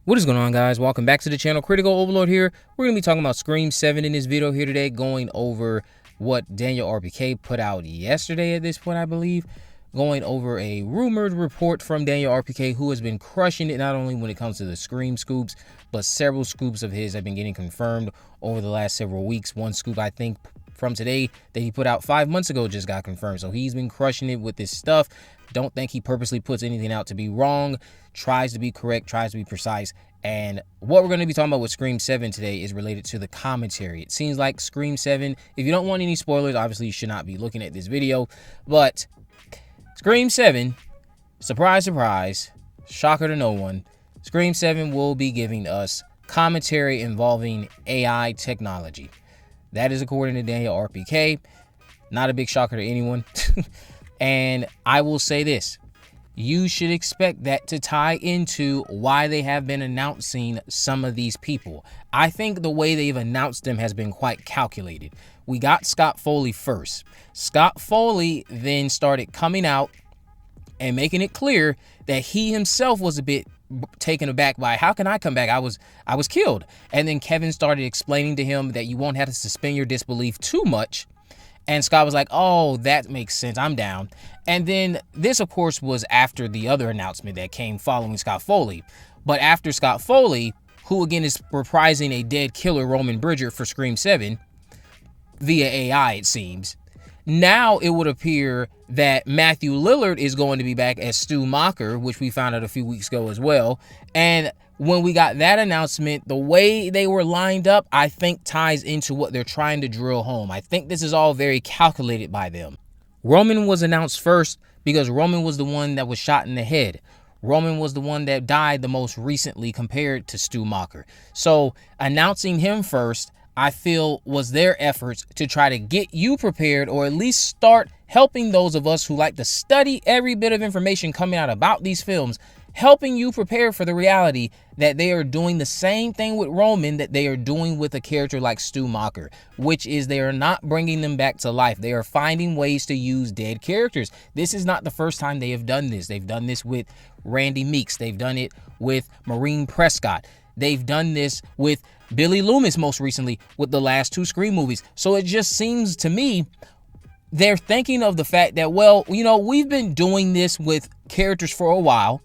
What is going on, guys? Welcome back to the channel. Critical Overlord here. We're going to be talking about Scream 7 in this video here today, going over what Daniel RPK put out yesterday at this point, I believe. Going over a rumored report from Daniel RPK, who has been crushing it not only when it comes to the Scream scoops, but several scoops of his have been getting confirmed over the last several weeks. One scoop, I think, from today that he put out 5 months ago just got confirmed. So he's been crushing it with this stuff. Don't think he purposely puts anything out to be wrong, tries to be correct, tries to be precise. And what we're going to be talking about with Scream 7 today is related to the commentary. It seems like Scream 7, if you don't want any spoilers, obviously you should not be looking at this video. But Scream 7, surprise, surprise, shocker to no one, Scream 7 will be giving us commentary involving AI technology. That is according to Daniel RPK. Not a big shocker to anyone. And I will say this. You should expect that to tie into why they have been announcing some of these people. I think the way they've announced them has been quite calculated. We got Scott Foley first. Scott Foley then started coming out and making it clear that he himself was a bit taken aback by, how can I come back? I was killed. And then Kevin started explaining to him that you won't have to suspend your disbelief too much. And Scott was like, oh, that makes sense. I'm down. And then this, of course, was after the other announcement that came following Scott Foley. But after Scott Foley, who again is reprising a dead killer, Roman Bridger, for Scream 7 via AI, it seems. Now it would appear that Matthew Lillard is going to be back as Stu Macher, which we found out a few weeks ago as well. And when we got that announcement, the way they were lined up, I think ties into what they're trying to drill home. I think this is all very calculated by them. Roman was announced first because Roman was the one that was shot in the head. Roman was the one that died the most recently compared to Stu Macher. So announcing him first, I feel, was their efforts to try to get you prepared, or at least start helping those of us who like to study every bit of information coming out about these films, helping you prepare for the reality that they are doing the same thing with Roman that they are doing with a character like Stu Macher, which is they are not bringing them back to life. They are finding ways to use dead characters. This is not the first time they have done this. They've done this with Randy Meeks. They've done it with Maureen Prescott. They've done this with Billy Loomis most recently with the last two Scream movies. So it just seems to me they're thinking of the fact that, well, you know, we've been doing this with characters for a while.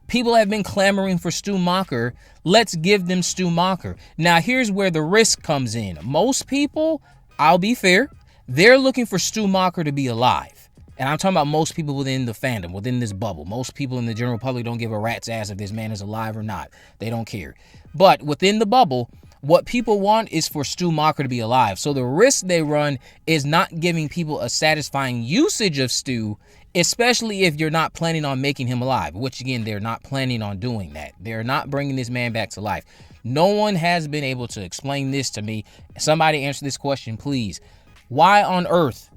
People have been clamoring for Stu Macher. Let's give them Stu Macher. Now, here's where the risk comes in. Most people, I'll be fair, they're looking for Stu Macher to be alive. And I'm talking about most people within the fandom, within this bubble. Most people in the general public don't give a rat's ass if this man is alive or not. They don't care. But within the bubble, what people want is for Stu Macher to be alive. So the risk they run is not giving people a satisfying usage of Stu, especially if you're not planning on making him alive, which again, they're not planning on doing that. They're not bringing this man back to life. No one has been able to explain this to me. Somebody answer this question, please. Why on earth,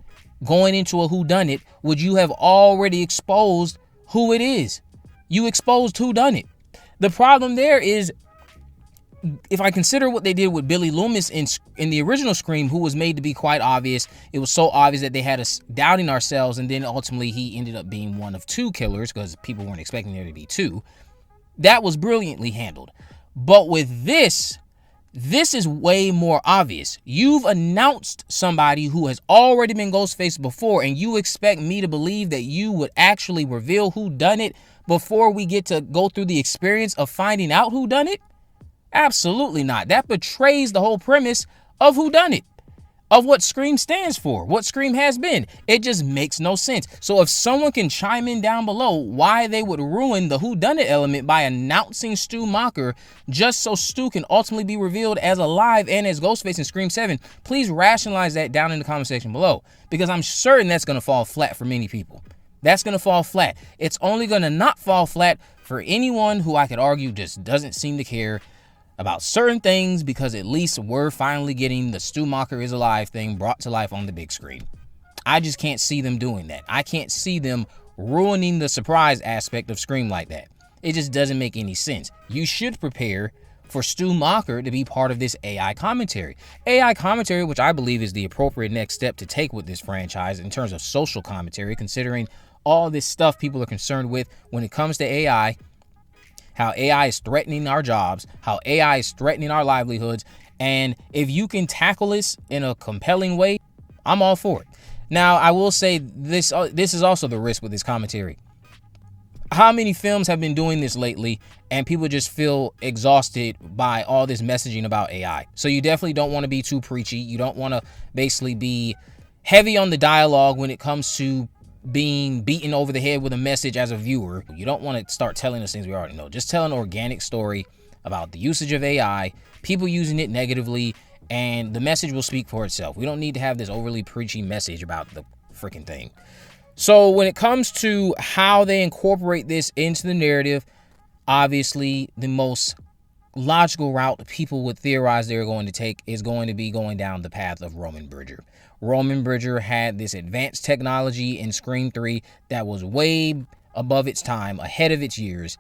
going into a whodunit, would you have already exposed who it is? You exposed whodunit. The problem there is, if I consider what they did with Billy Loomis in the original Scream, who was made to be quite obvious, it was so obvious that they had us doubting ourselves, and then ultimately he ended up being one of two killers because people weren't expecting there to be two. That was brilliantly handled. But with this is way more obvious. You've announced somebody who has already been Ghostface before, and you expect me to believe that you would actually reveal who done it before we get to go through the experience of finding out who done it? Absolutely not. That betrays the whole premise of whodunit, of what Scream stands for, what Scream has been. It just makes no sense. So if someone can chime in down below why they would ruin the whodunit element by announcing Stu Macher just so Stu can ultimately be revealed as alive and as Ghostface in Scream 7, please rationalize that down in the comment section below, because I'm certain that's going to fall flat for many people. That's going to fall flat. It's only going to not fall flat for anyone who I could argue just doesn't seem to care about certain things, because at least we're finally getting the Stu Macher is alive thing brought to life on the big screen. I just can't see them doing that. I can't see them ruining the surprise aspect of Scream like that. It just doesn't make any sense. You should prepare for Stu Macher to be part of this AI commentary. AI commentary, which I believe is the appropriate next step to take with this franchise in terms of social commentary, considering all this stuff people are concerned with when it comes to AI, how AI is threatening our jobs, how AI is threatening our livelihoods. And if you can tackle this in a compelling way, I'm all for it. Now, I will say this is also the risk with this commentary. How many films have been doing this lately and people just feel exhausted by all this messaging about AI? So you definitely don't want to be too preachy. You don't want to basically be heavy on the dialogue when it comes to being beaten over the head with a message as a viewer. You don't want to start telling us things we already know. Just tell an organic story about the usage of AI, people using it negatively, and the message will speak for itself. We don't need to have this overly preachy message about the freaking thing. So when it comes to how they incorporate this into the narrative, obviously the most logical route people would theorize they're going to take is going to be going down the path of Roman Bridger. Roman Bridger had this advanced technology in Scream 3 that was way above its time, ahead of its years.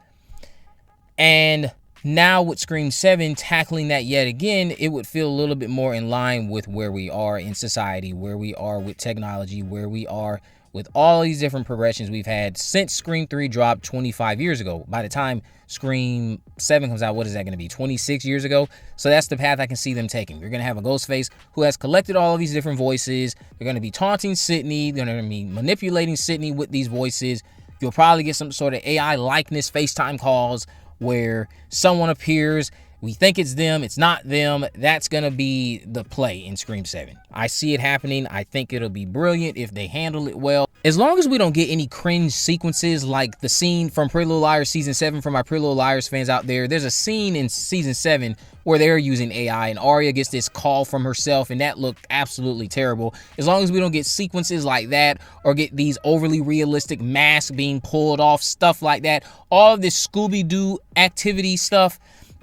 And now with Scream 7 tackling that yet again, it would feel a little bit more in line with where we are in society, where we are with technology, where we are with all these different progressions we've had since Scream 3 dropped 25 years ago. By the time Scream 7 comes out, what is that going to be, 26 years ago? So that's the path I can see them taking. You're going to have a Ghostface who has collected all of these different voices. They're going to be taunting Sidney. They're going to be manipulating Sidney with these voices. You'll probably get some sort of AI likeness FaceTime calls where someone appears, we think it's them, it's not them. That's going to be the play in Scream 7. I see it happening. I think it'll be brilliant if they handle it well. As long as we don't get any cringe sequences like the scene from Pretty Little Liars Season 7, for my Pretty Little Liars fans out there, there's a scene in Season 7 where they're using AI and Arya gets this call from herself and that looked absolutely terrible. As long as we don't get sequences like that or get these overly realistic masks being pulled off, stuff like that, all of this Scooby-Doo activity stuff,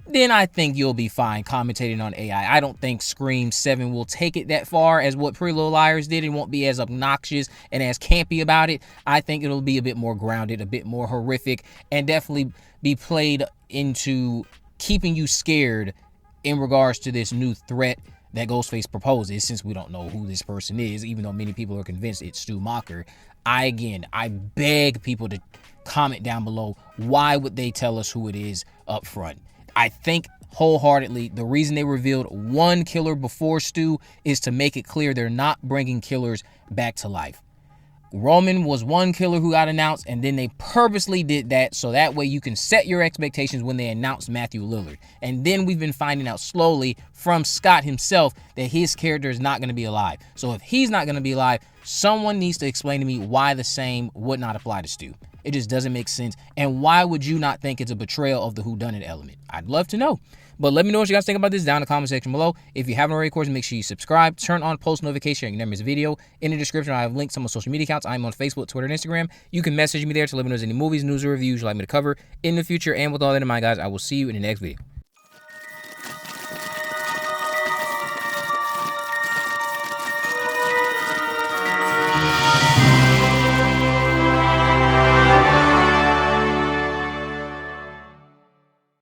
then I think you'll be fine commentating on AI. I don't think Scream 7 will take it that far as what Pretty Little Liars did. It won't be as obnoxious and as campy about it. I think it'll be a bit more grounded, a bit more horrific, and definitely be played into keeping you scared in regards to this new threat that Ghostface proposes, since we don't know who this person is, even though many people are convinced it's Stu Macher. I beg people to comment down below, why would they tell us who it is up front? I think wholeheartedly the reason they revealed one killer before Stu is to make it clear they're not bringing killers back to life. Roman was one killer who got announced, and then they purposely did that so that way you can set your expectations when they announced Matthew Lillard. And then we've been finding out slowly from Scott himself that his character is not going to be alive. So if he's not going to be alive, someone needs to explain to me why the same would not apply to Stu. It just doesn't make sense. And why would you not think it's a betrayal of the whodunit element? I'd love to know. But let me know what you guys think about this down in the comment section below. If you haven't already, of course, make sure you subscribe, turn on post notifications, you never miss a video. In the description, I have links to my social media accounts. I'm on Facebook, Twitter, and Instagram. You can message me there to let me know any movies, news, or reviews you'd like me to cover in the future. And with all that in mind, guys, I will see you in the next video.